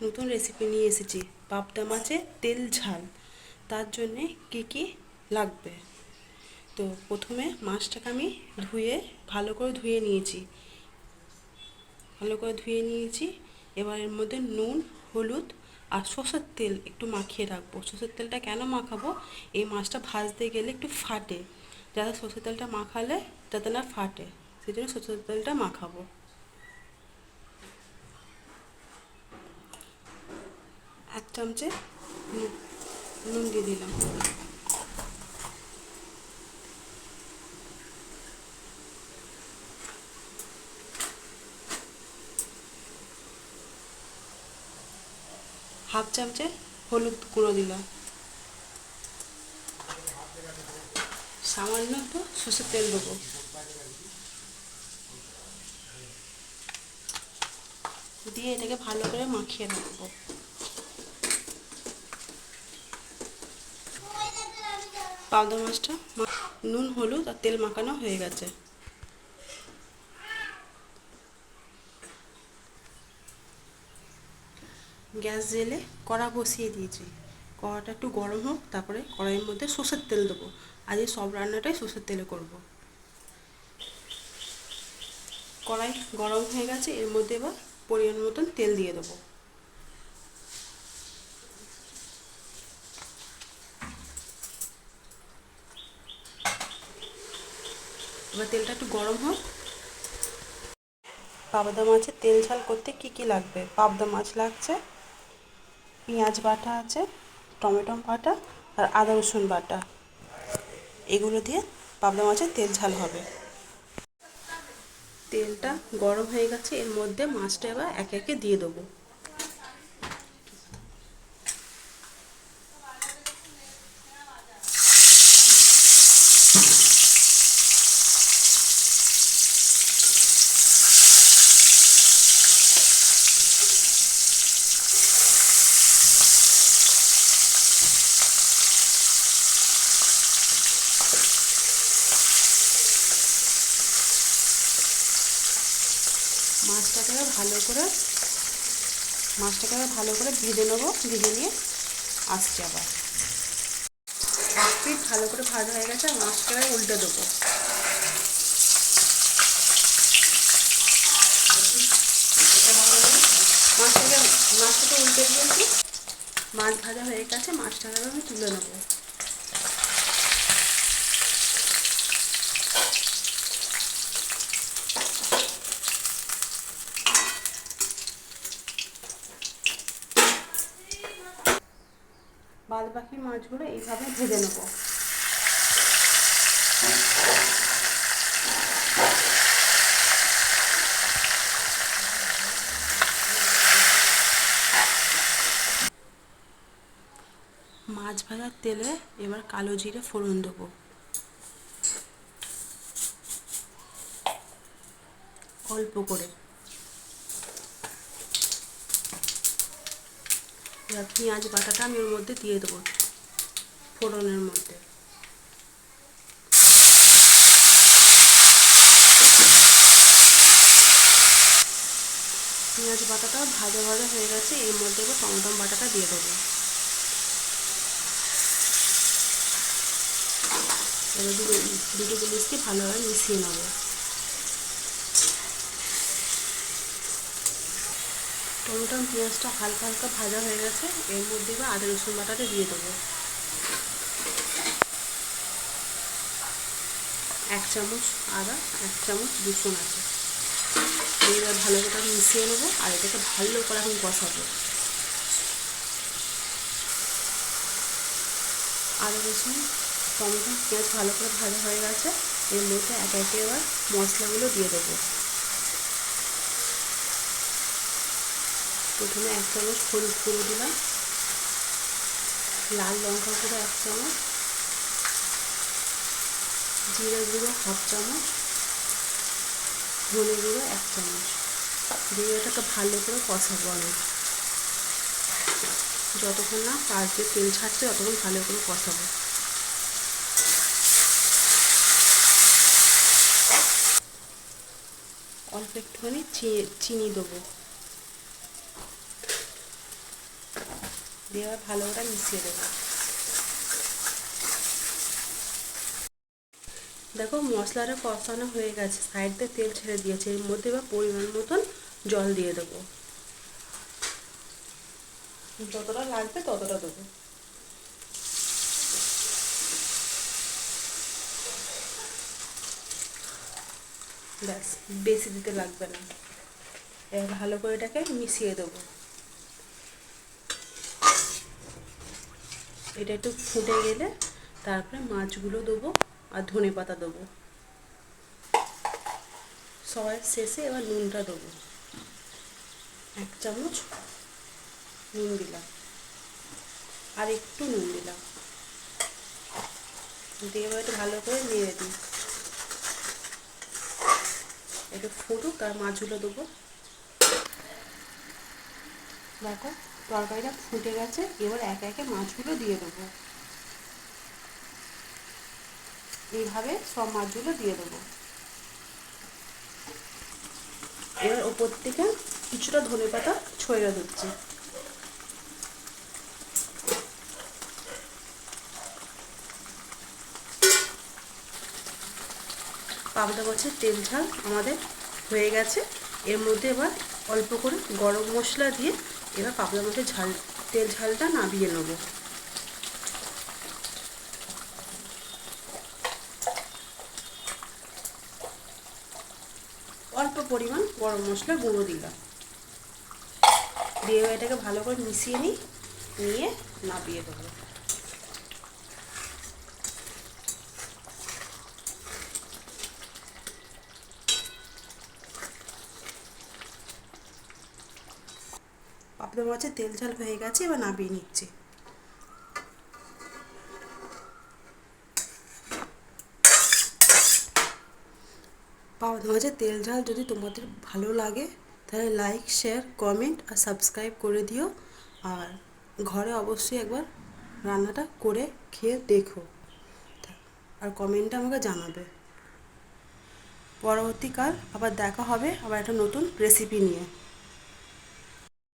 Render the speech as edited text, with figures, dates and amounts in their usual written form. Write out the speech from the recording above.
নতুন রেসিপি নিয়ে এসেছি, পাবদা মাছের তেল ঝাল। তার জন্যে কী কী লাগবে, তো প্রথমে মাছটাকে আমি ভালো করে ধুয়ে নিয়েছি। এবার এর মধ্যে নুন, হলুদ আর সর্ষের তেল একটু মাখিয়ে রাখবো। সর্ষের তেলটা কেন মাখাবো, এই মাছটা ভাজতে গেলে একটু ফাটে, যাতে সর্ষের তেলটা মাখালে যাতে না ফাটে, সেই জন্য সর্ষের তেলটা মাখাবো। এক চামচে নুন দিয়ে দিলাম। হাফ চামচে হলুদ গুঁড়ো দিলাম। সামান্য একটু সর্ষের তেল দেবো। দিয়ে এটাকে ভালো করে মাখিয়ে রাখবো। পাবদা মাছটা নুন, হলুদ আর তেল মাখানো হয়ে গেছে। গ্যাস জেলে কড়া বসিয়ে দিয়েছি। কড়াটা একটু গরম হোক, তারপরে কড়াইয়ের মধ্যে সর্ষের তেল দেবো। আজ সব রান্নাটাই সর্ষের তেলে করব। কড়াই গরম হয়ে গেছে, এর মধ্যে এবার পরিমাণ মতন তেল দিয়ে দেবো। এবার তেলটা একটু গরম হোক। পাবদা মাছের তেল ঝাল করতে কি কি লাগবে, পাবদা মাছ লাগছে, পেঁয়াজ বাটা আছে, টমেটো বাটা আর আদা রসুন বাটা। এগুলো দিয়ে পাবদা মাছের তেল ঝাল হবে। তেলটা গরম হয়ে গেছে, এর মধ্যে মাছটা এবার একে একে দিয়ে দেবো। মাছটাকে ভালো করে ভেজে নেবো। ভেজে নিয়ে আসছি আবার। এক পিঠ ভালো করে ভাজা হয়ে গেছে, মাছটাকে উল্টে দেবো। মাছটাকে উল্টে দিয়েছি। মাছ ভাজা হয়ে গেছে, মাছটাকে আমি তুলে নেবো। বাদ বাকি মাছগুলো এইভাবে ভেজে নেবো। মাছ ভাজার তেলে এবার কালো জিরে ফোড়ন দেবো। অল্প করে। এবার পেঁয়াজ বাটাটা আমি ওর মধ্যে দিয়ে দেবো, ফোড়নের মধ্যে। পেঁয়াজ বাটাটা ভাজা ভাজা হয়ে গেছে, এর মধ্যে এবার টমেটো বাটাটা দিয়ে দেবো। এবার দুটো জিনিসকে ভালোভাবে মিশিয়ে নেবো। টমেটো পেঁয়াজটা হালকা হালকা ভাজা হয়ে গেছে, এর মধ্যে এবার আদা রসুন বাটাটা দিয়ে দেবো। 1 চামচ আদা, 1 চামচ রসুন আছে। এবার ভালো করে মিশিয়ে নেবো আর এটাকে ভালো করে এখন কষাবো। আদা রসুন টমেটো পেঁয়াজ ভালো করে ভাজা হয়ে গেছে, এর মধ্যে একে একে এবার মশলাগুলো দিয়ে দেবো। প্রথমে 1 চামচ হলুদ গুঁড়ো দিলাম, লাল লঙ্কা গুঁড়ো 1 চামচ, জিরে গুঁড়ো হাফ চামচ, ধনে গুঁড়ো 1 চামচ দিয়ে এটাকে ভালো করে কষাবো। আমি যতক্ষণ না পাশে তেল ছাড়ছে ততক্ষণ ভালো করে কষাবো। অল্প একটুখানি চিনি দেবো। দিয়ে এবার ভালো করে মিশিয়ে দেবো। দেখো মশলাটা কষানো হয়ে গেছে, সাইড দিয়ে তেল ছেড়ে দিয়েছে, এর মধ্যে এবার পরিমাণ মতন জল দিয়ে দেবো, যতটা লাগবে ততটা দেবো। ব্যাস, বেশি দিতে লাগবে না। এবার ভালো করে এটাকে মিশিয়ে দেবো। এটা একটু ফুটে গেলে তারপরে মাছগুলো দেবো আর ধনে পাতা দেবো। সবার শেষে এবার নুনটা দেবো, 1 চামচ নুন দিলাম, আর একটু নুন দিলাম, দিয়ে এবার একটু ভালো করে নেড়ে দিই। একটু ফুটুক আর মাছগুলো দেবো। দেখো তরকারিটা ফুটে গেছে, এবার একে একে মাছগুলো দিয়ে দেবো। এইভাবে সব মাছগুলো দিয়ে দেবো। এবার ওপর থেকে কিছুটা ধনেপাতা ছড়িয়ে দিচ্ছি। পাবদা মাছের তেল ঝাল আমাদের হয়ে গেছে। এর মধ্যে এবার অল্প করে গরম মশলা দিয়ে এবার পাবদা মাছের তেল ঝালটা নামিয়ে নেব। অল্প পরিমাণ গরম মশলা গুঁড়ো দিলাম, দিয়ে এটাকে ভালো করে মিশিয়ে নিয়ে নামিয়ে দেবো। পাবদা মাছের তেল ঝাল হয়ে গেছে, এবার নামিয়ে নিচ্ছি। পাবদা মাছের তেল ঝাল যদি তোমাদের ভালো লাগে তাহলে লাইক, শেয়ার, কমেন্ট আর সাবস্ক্রাইব করে দিও। আর ঘরে অবশ্যই একবার রান্নাটা করে খেয়ে দেখো আর কমেন্টে আমাকে জানাবে। পরবর্তীকাল আবার দেখা হবে আবার একটা নতুন রেসিপি নিয়ে।